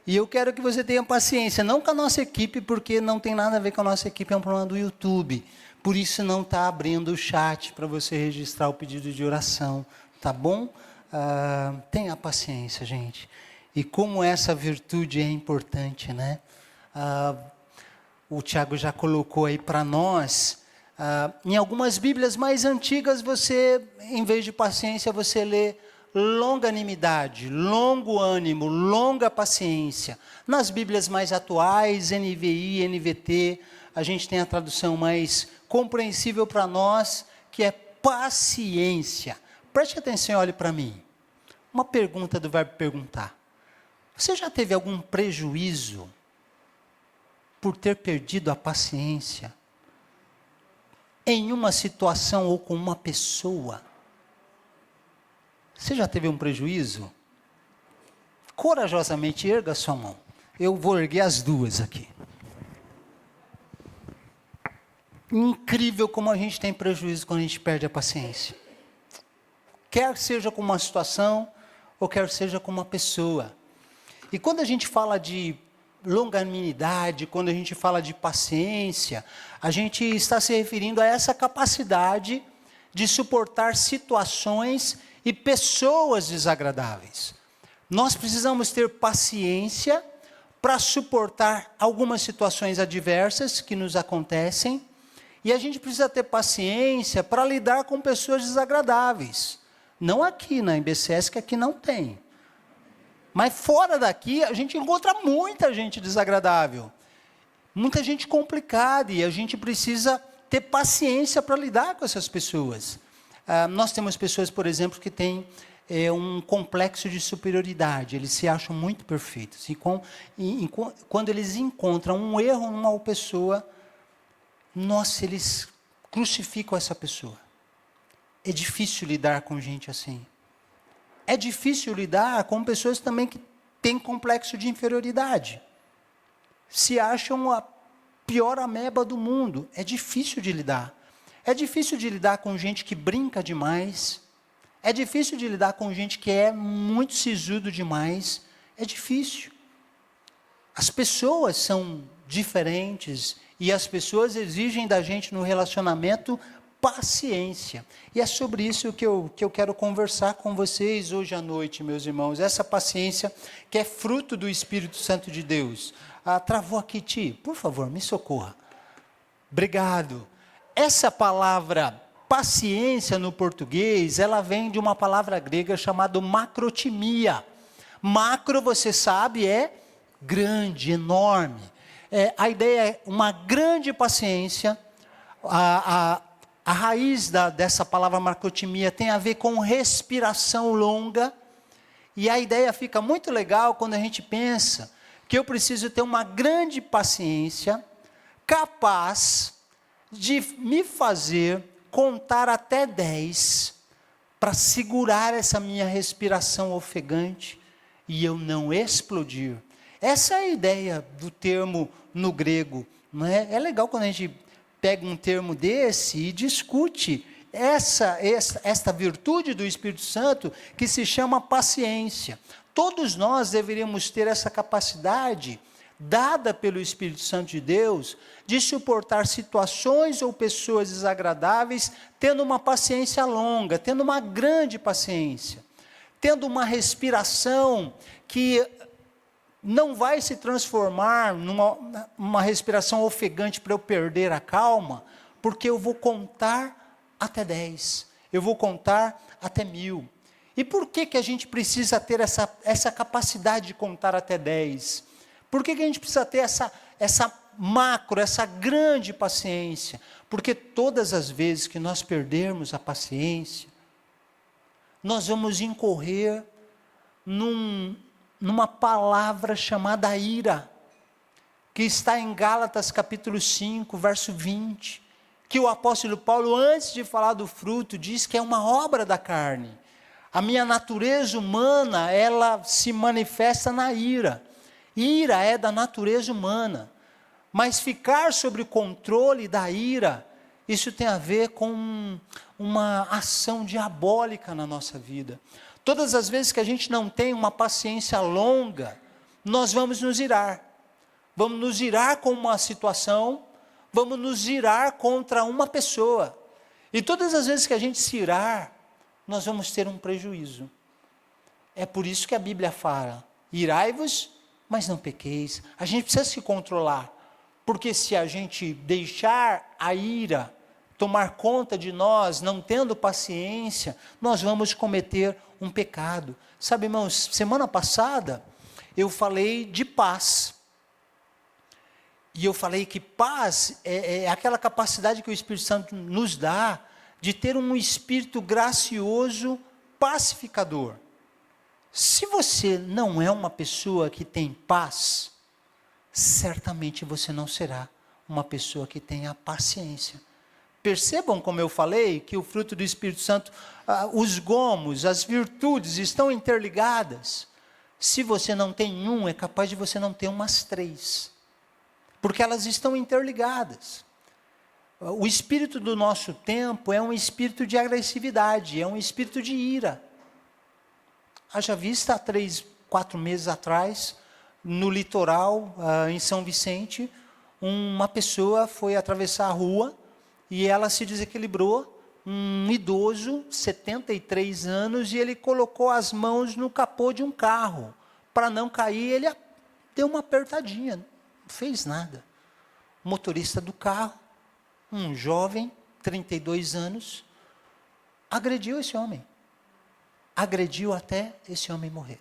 E eu quero que você tenha paciência, não com a nossa equipe, porque não tem nada a ver com a nossa equipe, é um problema do YouTube. Por isso não está abrindo o chat para você registrar o pedido de oração, tá bom? Tenha paciência, gente. E como essa virtude é importante, né? O Tiago já colocou aí para nós, em algumas Bíblias mais antigas, você, em vez de paciência, você lê longanimidade, longo ânimo, longa paciência. Nas Bíblias mais atuais, NVI, NVT, a gente tem a tradução mais compreensível para nós, que é paciência. Preste atenção e olhe para mim. Uma pergunta do verbo perguntar. Você já teve algum prejuízo por ter perdido a paciência em uma situação ou com uma pessoa? Você já teve um prejuízo? Corajosamente erga sua mão. Eu vou erguer as duas aqui. Incrível como a gente tem prejuízo quando a gente perde a paciência. Quer seja com uma situação, ou quer seja com uma pessoa. E quando a gente fala de longanimidade, quando a gente fala de paciência, a gente está se referindo a essa capacidade de suportar situações e pessoas desagradáveis. Nós precisamos ter paciência para suportar algumas situações adversas que nos acontecem, e a gente precisa ter paciência para lidar com pessoas desagradáveis. Não aqui na IBCS, que aqui não tem. Mas fora daqui, a gente encontra muita gente desagradável. Muita gente complicada, e a gente precisa ter paciência para lidar com essas pessoas. Nós temos pessoas, por exemplo, que têm um complexo de superioridade. Eles se acham muito perfeitos. E quando eles encontram um erro numa pessoa, nossa, eles crucificam essa pessoa. É difícil lidar com gente assim. É difícil lidar com pessoas também que têm complexo de inferioridade. Se acham a pior ameba do mundo. É difícil de lidar. É difícil de lidar com gente que brinca demais. É difícil de lidar com gente que é muito sisudo demais. É difícil. As pessoas são diferentes e as pessoas exigem da gente no relacionamento paciência. E é sobre isso que eu quero conversar com vocês hoje à noite, meus irmãos. Essa paciência que é fruto do Espírito Santo de Deus. Travou aqui, Ti, por favor, me socorra. Obrigado. Essa palavra paciência no português, ela vem de uma palavra grega chamada macrotimia. Macro, você sabe, é grande, enorme. A ideia é uma grande paciência. A raiz dessa palavra macrotimia tem a ver com respiração longa, e a ideia fica muito legal quando a gente pensa que eu preciso ter uma grande paciência, capaz de me fazer contar até 10, para segurar essa minha respiração ofegante, e eu não explodir. Essa é a ideia do termo no grego, não é? É legal quando a gente pega um termo desse e discute esta virtude do Espírito Santo que se chama paciência. Todos nós deveríamos ter essa capacidade, dada pelo Espírito Santo de Deus, de suportar situações ou pessoas desagradáveis, tendo uma paciência longa, tendo uma grande paciência, tendo uma respiração que não vai se transformar numa respiração ofegante para eu perder a calma, porque eu vou contar até 10, eu vou contar até 1000. E por que a gente precisa ter essa capacidade de contar até 10? Por que a gente precisa ter essa macro, essa grande paciência? Porque todas as vezes que nós perdermos a paciência, nós vamos incorrer numa palavra chamada ira, que está em Gálatas capítulo 5, verso 20, que o apóstolo Paulo, antes de falar do fruto, diz que é uma obra da carne. A minha natureza humana, ela se manifesta na ira. Ira é da natureza humana, mas ficar sob o controle da ira, isso tem a ver com uma ação diabólica na nossa vida. Todas as vezes que a gente não tem uma paciência longa, nós vamos nos irar. Vamos nos irar com uma situação, vamos nos irar contra uma pessoa. E todas as vezes que a gente se irar, nós vamos ter um prejuízo. É por isso que a Bíblia fala, irai-vos, mas não pequeis. A gente precisa se controlar, porque se a gente deixar a ira tomar conta de nós, não tendo paciência, nós vamos cometer um pecado. Sabe, irmãos, semana passada eu falei de paz. E eu falei que paz é aquela capacidade que o Espírito Santo nos dá de ter um espírito gracioso, pacificador. Se você não é uma pessoa que tem paz, certamente você não será uma pessoa que tenha paciência. Percebam como eu falei, que o fruto do Espírito Santo, os gomos, as virtudes estão interligadas. Se você não tem um, é capaz de você não ter umas 3. Porque elas estão interligadas. O espírito do nosso tempo é um espírito de agressividade, é um espírito de ira. Haja vista, há 3, 4 meses atrás, no litoral, em São Vicente, uma pessoa foi atravessar a rua e ela se desequilibrou, um idoso, 73 anos, e ele colocou as mãos no capô de um carro. Para não cair, ele deu uma apertadinha, não fez nada. O motorista do carro, um jovem, 32 anos, agrediu esse homem. Agrediu até esse homem morrer.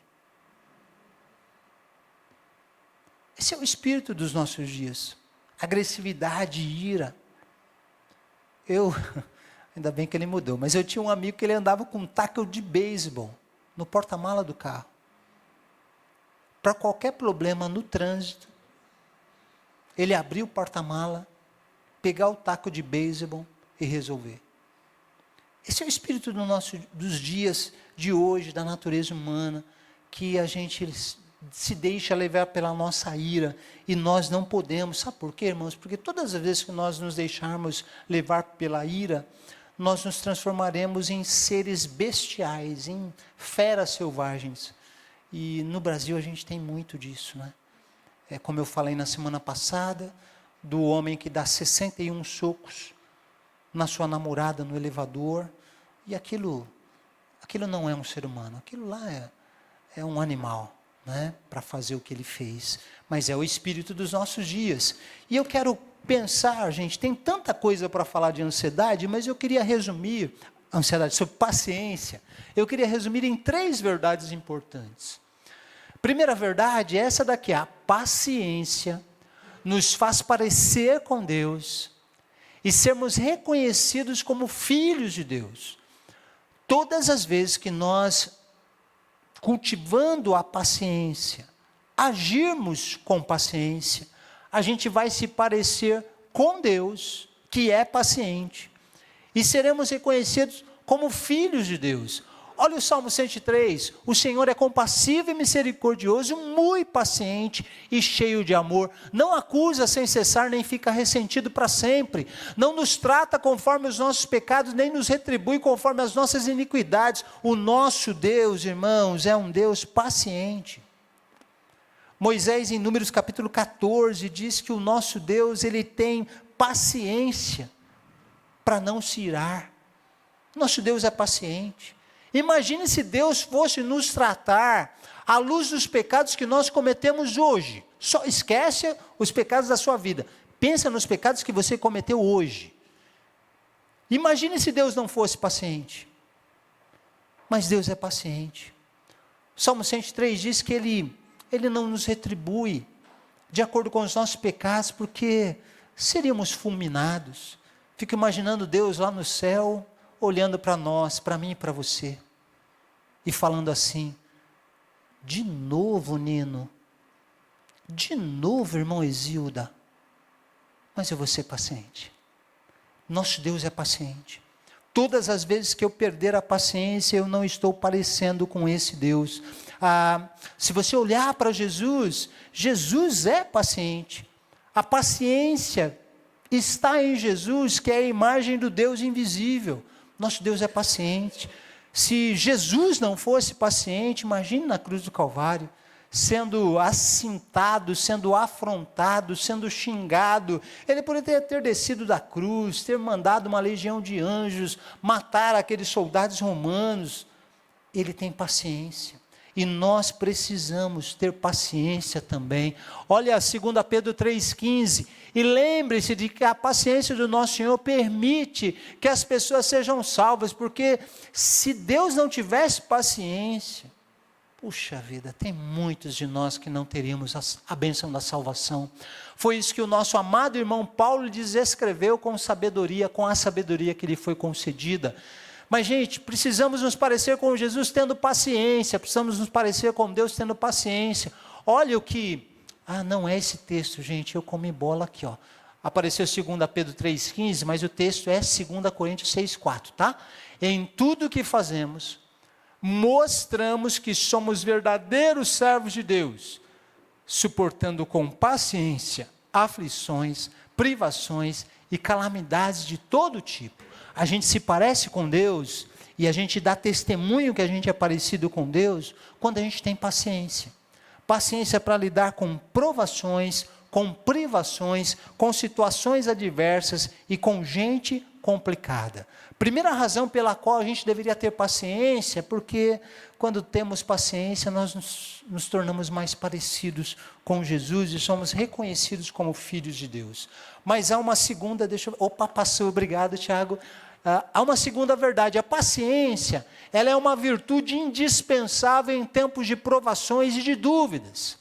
Esse é o espírito dos nossos dias. Agressividade, ira. Ainda bem que ele mudou, mas eu tinha um amigo que ele andava com um tackle de beisebol no porta-mala do carro. Para qualquer problema no trânsito, ele abria o porta-mala, pegar o taco de beisebol e resolver. Esse é o espírito dos dias de hoje, da natureza humana, que a gente se deixa levar pela nossa ira, e nós não podemos. Sabe por quê, irmãos? Porque todas as vezes que nós nos deixarmos levar pela ira, nós nos transformaremos em seres bestiais, em feras selvagens. E no Brasil a gente tem muito disso, né? É como eu falei na semana passada, do homem que dá 61 socos na sua namorada no elevador, e aquilo não é um ser humano, aquilo lá é um animal, né, para fazer o que ele fez, mas é o espírito dos nossos dias. E eu quero pensar, gente, tem tanta coisa para falar de ansiedade, mas eu queria resumir, ansiedade sobre paciência, eu queria resumir em 3 verdades importantes. Primeira verdade é essa daqui: a paciência nos faz parecer com Deus e sermos reconhecidos como filhos de Deus. Todas as vezes que nós, cultivando a paciência, agirmos com paciência, a gente vai se parecer com Deus, que é paciente, e seremos reconhecidos como filhos de Deus. Olha o Salmo 103, o Senhor é compassivo e misericordioso, muito paciente e cheio de amor, não acusa sem cessar, nem fica ressentido para sempre, não nos trata conforme os nossos pecados, nem nos retribui conforme as nossas iniquidades. O nosso Deus, irmãos, é um Deus paciente. Moisés, em Números capítulo 14, diz que o nosso Deus, ele tem paciência para não se irar. Nosso Deus é paciente. Imagine se Deus fosse nos tratar à luz dos pecados que nós cometemos hoje. Só esquece os pecados da sua vida. Pensa nos pecados que você cometeu hoje. Imagine se Deus não fosse paciente. Mas Deus é paciente. O Salmo 103 diz que Ele não nos retribui de acordo com os nossos pecados, porque seríamos fulminados. Fico imaginando Deus lá no céu, olhando para nós, para mim e para você, e falando assim: de novo, Nino, de novo, irmão Exilda, mas eu vou ser paciente. Nosso Deus é paciente. Todas as vezes que eu perder a paciência, eu não estou parecendo com esse Deus. Se você olhar para Jesus, Jesus é paciente. A paciência está em Jesus, que é a imagem do Deus invisível. Nosso Deus é paciente. Se Jesus não fosse paciente, imagine na cruz do Calvário. sendo acintado, sendo afrontado, sendo xingado. Ele poderia ter descido da cruz, ter mandado uma legião de anjos matar aqueles soldados romanos. Ele tem paciência. E nós precisamos ter paciência também. Olha 2 Pedro 3,15. E lembre-se de que a paciência do nosso Senhor permite que as pessoas sejam salvas. Porque se Deus não tivesse paciência, puxa vida, tem muitos de nós que não teríamos a bênção da salvação. Foi isso que o nosso amado irmão Paulo descreveu com sabedoria, com a sabedoria que lhe foi concedida. Mas, gente, precisamos nos parecer com Jesus tendo paciência, precisamos nos parecer com Deus tendo paciência. Olha o que... não é esse texto, gente, eu comi bola aqui, ó. Apareceu 2 Pedro 3,15, mas o texto é 2 Coríntios 6,4, tá? Em tudo que fazemos, mostramos que somos verdadeiros servos de Deus, suportando com paciência aflições, privações e calamidades de todo tipo. A gente se parece com Deus e a gente dá testemunho que a gente é parecido com Deus quando a gente tem paciência. Paciência para lidar com provações, com privações, com situações adversas e com gente complicada. Primeira razão pela qual a gente deveria ter paciência é porque quando temos paciência nós nos tornamos mais parecidos com Jesus e somos reconhecidos como filhos de Deus. Mas há uma segunda, passou, obrigado Tiago. Há uma segunda verdade, a paciência, ela é uma virtude indispensável em tempos de provações e de dúvidas.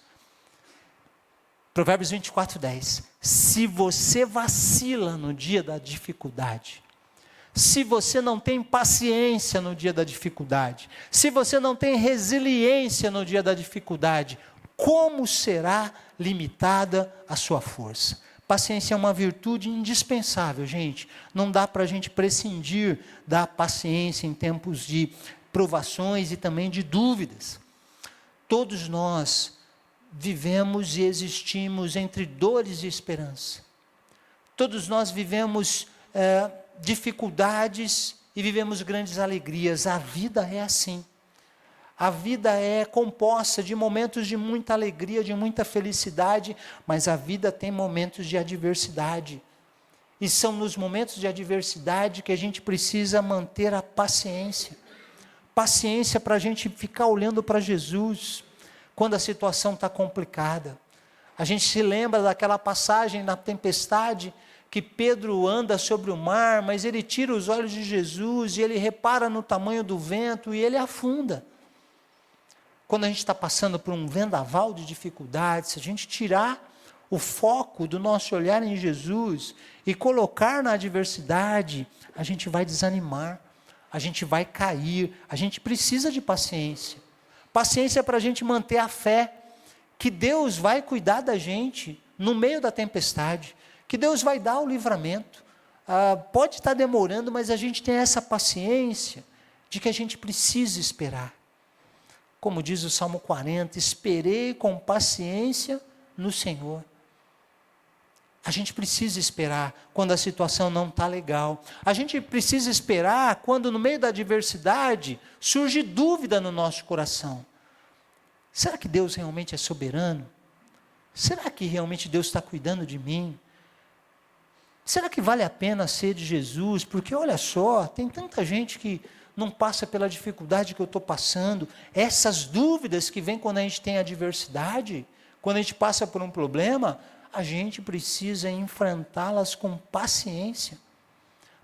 Provérbios 24:10, se você vacila no dia da dificuldade, se você não tem paciência no dia da dificuldade, se você não tem resiliência no dia da dificuldade, como será limitada a sua força? Paciência é uma virtude indispensável, gente. Não dá para a gente prescindir da paciência em tempos de provações e também de dúvidas. Todos nós vivemos e existimos entre dores e esperança. Todos nós vivemos dificuldades e vivemos grandes alegrias. A vida é assim. A vida é composta de momentos de muita alegria, de muita felicidade, mas a vida tem momentos de adversidade. E são nos momentos de adversidade que a gente precisa manter a paciência. Paciência para a gente ficar olhando para Jesus, quando a situação está complicada. A gente se lembra daquela passagem na tempestade, que Pedro anda sobre o mar, mas ele tira os olhos de Jesus, e ele repara no tamanho do vento, e ele afunda. Quando a gente está passando por um vendaval de dificuldades, se a gente tirar o foco do nosso olhar em Jesus e colocar na adversidade, a gente vai desanimar, a gente vai cair, a gente precisa de paciência. Paciência para a gente manter a fé, que Deus vai cuidar da gente no meio da tempestade, que Deus vai dar o livramento. Pode estar demorando, mas a gente tem essa paciência de que a gente precisa esperar. Como diz o Salmo 40, esperei com paciência no Senhor. A gente precisa esperar quando a situação não está legal. A gente precisa esperar quando no meio da adversidade surge dúvida no nosso coração. Será que Deus realmente é soberano? Será que realmente Deus está cuidando de mim? Será que vale a pena ser de Jesus? Porque olha só, tem tanta gente que não passa pela dificuldade que eu estou passando. Essas dúvidas que vêm quando a gente tem adversidade, quando a gente passa por um problema, a gente precisa enfrentá-las com paciência.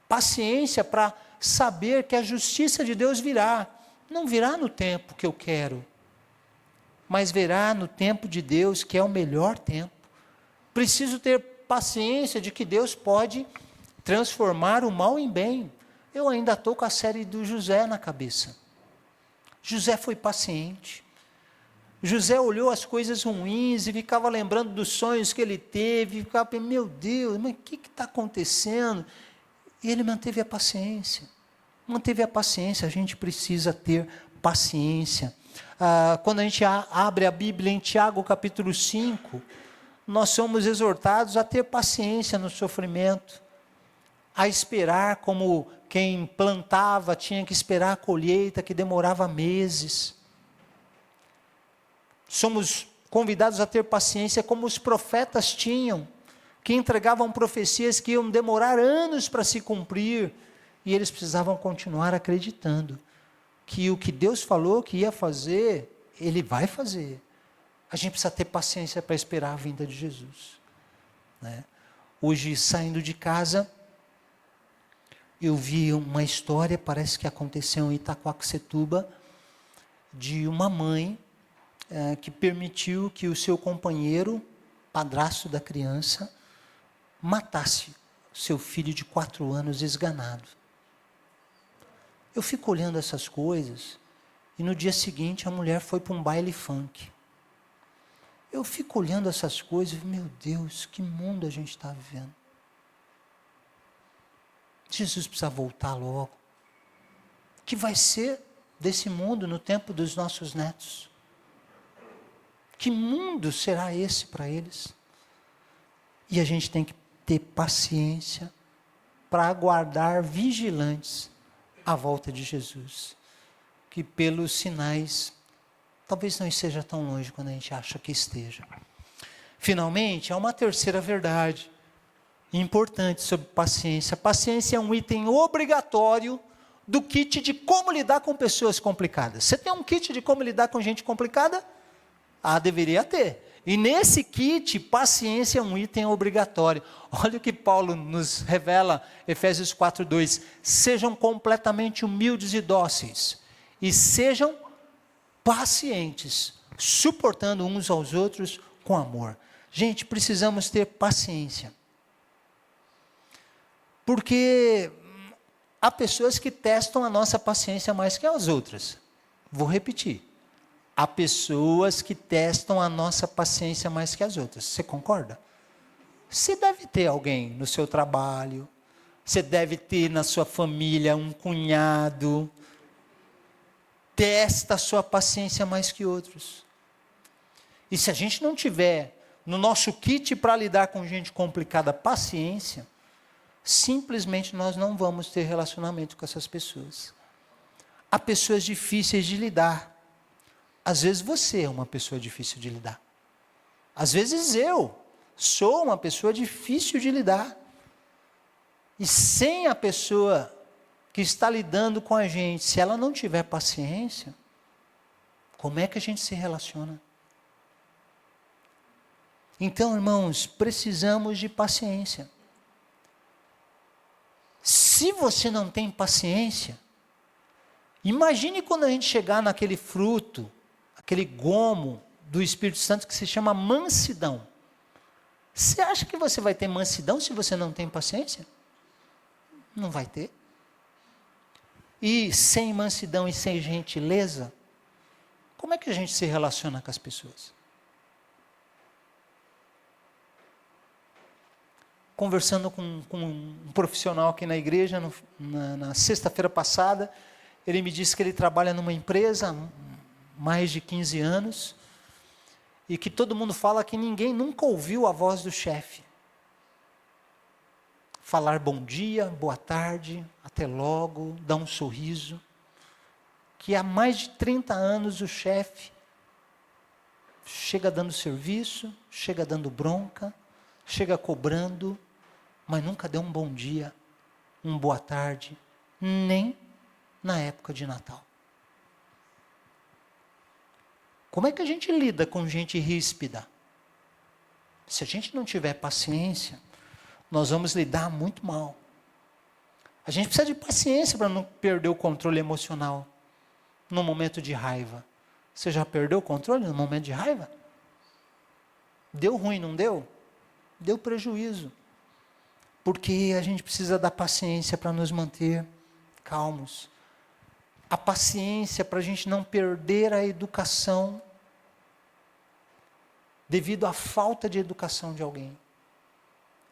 Paciência para saber que a justiça de Deus virá. Não virá no tempo que eu quero, mas virá no tempo de Deus, que é o melhor tempo. Preciso ter paciência de que Deus pode transformar o mal em bem. Eu ainda estou com a série do José na cabeça. José foi paciente. José olhou as coisas ruins e ficava lembrando dos sonhos que ele teve, e ficava pensando, meu Deus, mas o que está acontecendo? E ele manteve a paciência. Manteve a paciência, a gente precisa ter paciência. Quando a gente abre a Bíblia em Tiago capítulo 5, nós somos exortados a ter paciência no sofrimento, a esperar como quem plantava tinha que esperar a colheita, que demorava meses. Somos convidados a ter paciência como os profetas tinham, que entregavam profecias que iam demorar anos para se cumprir, e eles precisavam continuar acreditando que o que Deus falou que ia fazer, Ele vai fazer. A gente precisa ter paciência para esperar a vinda de Jesus, né? Hoje, saindo de casa, eu vi uma história, parece que aconteceu em Itaquaquecetuba, de uma mãe que permitiu que o seu companheiro, padrasto da criança, matasse seu filho de 4 anos esganado. Eu fico olhando essas coisas, e no dia seguinte a mulher foi para um baile funk. Eu fico olhando essas coisas, meu Deus, que mundo a gente está vivendo. Jesus precisa voltar logo. O que vai ser desse mundo no tempo dos nossos netos? Que mundo será esse para eles? E a gente tem que ter paciência para aguardar vigilantes a volta de Jesus, que pelos sinais talvez não esteja tão longe quando a gente acha que esteja. Finalmente, há uma terceira verdade importante sobre paciência. Paciência é um item obrigatório do kit de como lidar com pessoas complicadas. Você tem um kit de como lidar com gente complicada? Deveria ter. E nesse kit, paciência é um item obrigatório. Olha o que Paulo nos revela, Efésios 4:2. Sejam completamente humildes e dóceis, e sejam pacientes, suportando uns aos outros com amor. Gente, precisamos ter paciência. Porque há pessoas que testam a nossa paciência mais que as outras. Vou repetir. Há pessoas que testam a nossa paciência mais que as outras. Você concorda? Você deve ter alguém no seu trabalho, você deve ter na sua família um cunhado, testa a sua paciência mais que outros. E se a gente não tiver no nosso kit para lidar com gente complicada paciência, simplesmente nós não vamos ter relacionamento com essas pessoas. Há pessoas difíceis de lidar. Às vezes você é uma pessoa difícil de lidar. Às vezes eu sou uma pessoa difícil de lidar. E sem a pessoa que está lidando com a gente, se ela não tiver paciência, como é que a gente se relaciona? Então, irmãos, precisamos de paciência. Se você não tem paciência, imagine quando a gente chegar naquele fruto, aquele gomo do Espírito Santo que se chama mansidão. Você acha que você vai ter mansidão se você não tem paciência? Não vai ter. E sem mansidão e sem gentileza, como é que a gente se relaciona com as pessoas? Conversando com um profissional aqui na igreja, na sexta-feira passada, ele me disse que ele trabalha numa empresa há mais de 15 anos, e que todo mundo fala que ninguém nunca ouviu a voz do chefe falar bom dia, boa tarde, até logo, dar um sorriso. Que há mais de 30 anos o chefe chega dando serviço, chega dando bronca, chega cobrando, mas nunca deu um bom dia, um boa tarde, nem na época de Natal. Como é que a gente lida com gente ríspida? Se a gente não tiver paciência, nós vamos lidar muito mal. A gente precisa de paciência para não perder o controle emocional no momento de raiva. Você já perdeu o controle no momento de raiva? Deu ruim, não deu? Deu prejuízo. Porque a gente precisa da paciência para nos manter calmos. A paciência para a gente não perder a educação devido à falta de educação de alguém.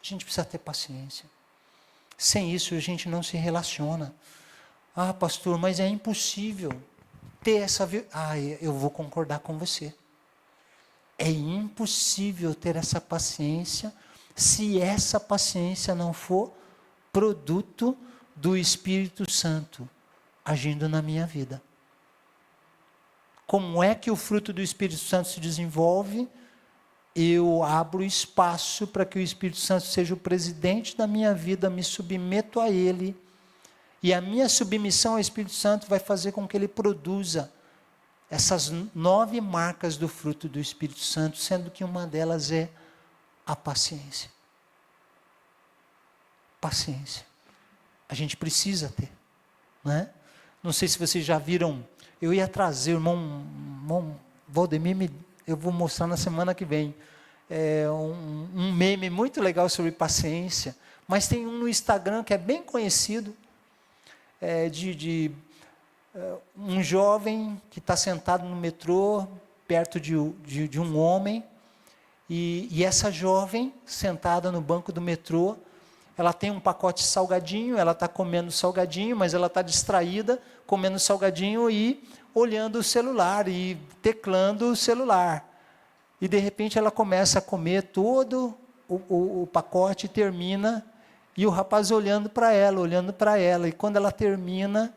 A gente precisa ter paciência. Sem isso a gente não se relaciona. Pastor, mas é impossível ter essa... eu vou concordar com você. É impossível ter essa paciência se essa paciência não for produto do Espírito Santo agindo na minha vida. Como é que o fruto do Espírito Santo se desenvolve? Eu abro espaço para que o Espírito Santo seja o presidente da minha vida, me submeto a Ele, e a minha submissão ao Espírito Santo vai fazer com que Ele produza essas 9 marcas do fruto do Espírito Santo, sendo que uma delas é a paciência. Paciência. A gente precisa ter, né? Não sei se vocês já viram, eu ia trazer, o irmão Valdemir, eu vou mostrar na semana que vem, um meme muito legal sobre paciência, mas tem um no Instagram que é bem conhecido, um jovem que está sentado no metrô, perto de um homem, e essa jovem, sentada no banco do metrô, ela tem um pacote de salgadinho, ela está comendo salgadinho, mas ela está distraída, comendo salgadinho e olhando o celular, e teclando o celular. E de repente ela começa a comer todo o pacote, termina, e o rapaz olhando para ela, e quando ela termina,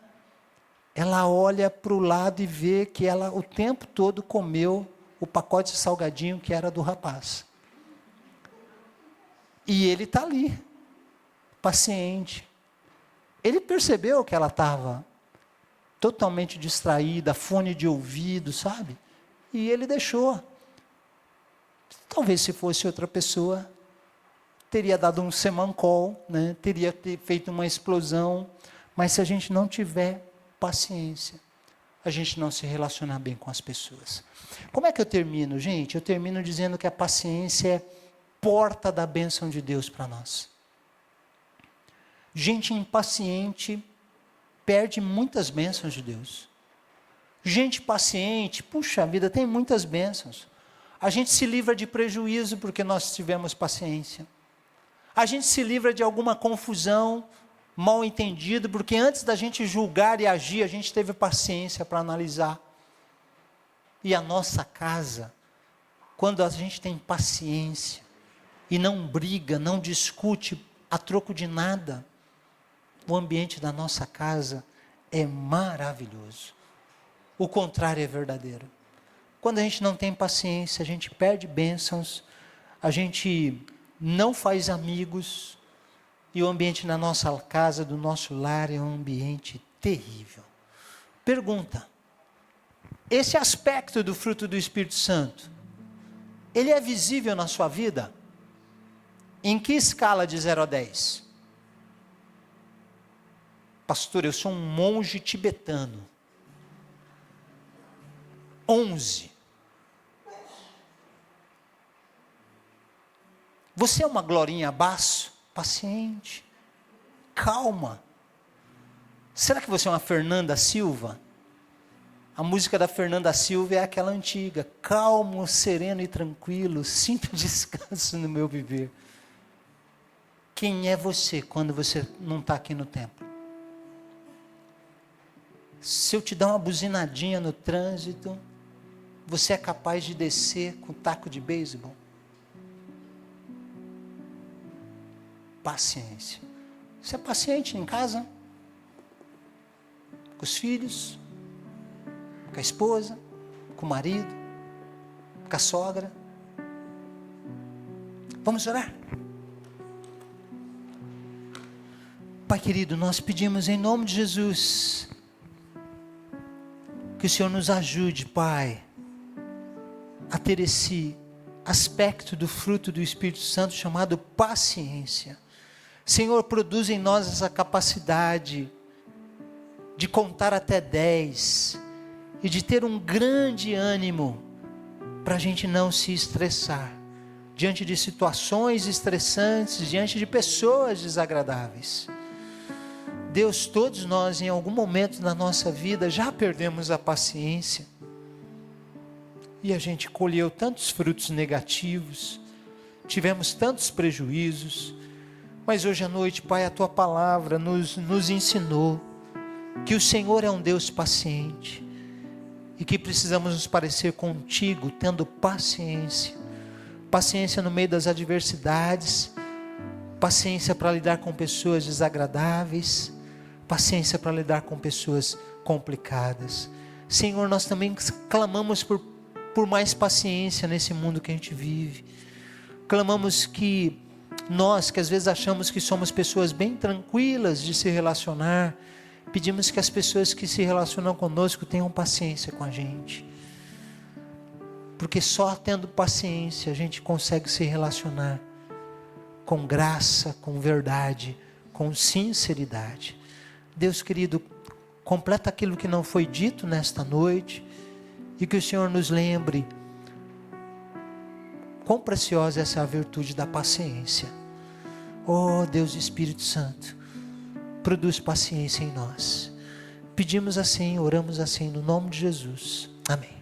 ela olha para o lado e vê que ela o tempo todo comeu o pacote de salgadinho que era do rapaz. E ele está ali, paciente. Ele percebeu que ela estava totalmente distraída, fone de ouvido, sabe? E ele deixou. Talvez se fosse outra pessoa, teria dado um semancol, né? Teria feito uma explosão, mas se a gente não tiver paciência, a gente não se relacionar bem com as pessoas. Como é que eu termino, gente? Eu termino dizendo que a paciência é porta da bênção de Deus para nós. Gente impaciente perde muitas bênçãos de Deus. Gente paciente, puxa vida, tem muitas bênçãos. A gente se livra de prejuízo porque nós tivemos paciência. A gente se livra de alguma confusão, mal entendido, porque antes da gente julgar e agir, a gente teve paciência para analisar. E a nossa casa, quando a gente tem paciência, e não briga, não discute a troco de nada, o ambiente da nossa casa é maravilhoso. O contrário é verdadeiro. Quando a gente não tem paciência, a gente perde bênçãos, a gente não faz amigos, e o ambiente na nossa casa, do nosso lar, é um ambiente terrível. Pergunta: esse aspecto do fruto do Espírito Santo, ele é visível na sua vida? Em que escala de 0 a 10? Pastor, eu sou um monge tibetano. 11. Você é uma Glorinha Basso? Paciente, calma. Será que você é uma Fernanda Silva? A música da Fernanda Silva é aquela antiga: calmo, sereno e tranquilo, sinto descanso no meu viver. Quem é você quando você não está aqui no templo? Se eu te dar uma buzinadinha no trânsito, você é capaz de descer com taco de beisebol? Paciência. Você é paciente em casa? Com os filhos? Com a esposa? Com o marido? Com a sogra? Vamos orar? Pai querido, nós pedimos em nome de Jesus que o Senhor nos ajude, Pai, a ter esse aspecto do fruto do Espírito Santo chamado paciência. Senhor, produz em nós essa capacidade de contar até 10 e de ter um grande ânimo para a gente não se estressar diante de situações estressantes, diante de pessoas desagradáveis. Deus, todos nós em algum momento da nossa vida já perdemos a paciência e a gente colheu tantos frutos negativos, tivemos tantos prejuízos. Mas hoje à noite, Pai, a Tua palavra nos ensinou que o Senhor é um Deus paciente e que precisamos nos parecer contigo, tendo paciência. Paciência no meio das adversidades, paciência para lidar com pessoas desagradáveis, paciência para lidar com pessoas complicadas. Senhor, nós também clamamos por mais paciência nesse mundo que a gente vive. Clamamos que nós, que às vezes achamos que somos pessoas bem tranquilas de se relacionar, pedimos que as pessoas que se relacionam conosco tenham paciência com a gente. Porque só tendo paciência a gente consegue se relacionar com graça, com verdade, com sinceridade. Deus querido, completa aquilo que não foi dito nesta noite, e que o Senhor nos lembre quão preciosa é essa virtude da paciência. Oh Deus Espírito Santo, produz paciência em nós. Pedimos assim, oramos assim, no nome de Jesus. Amém.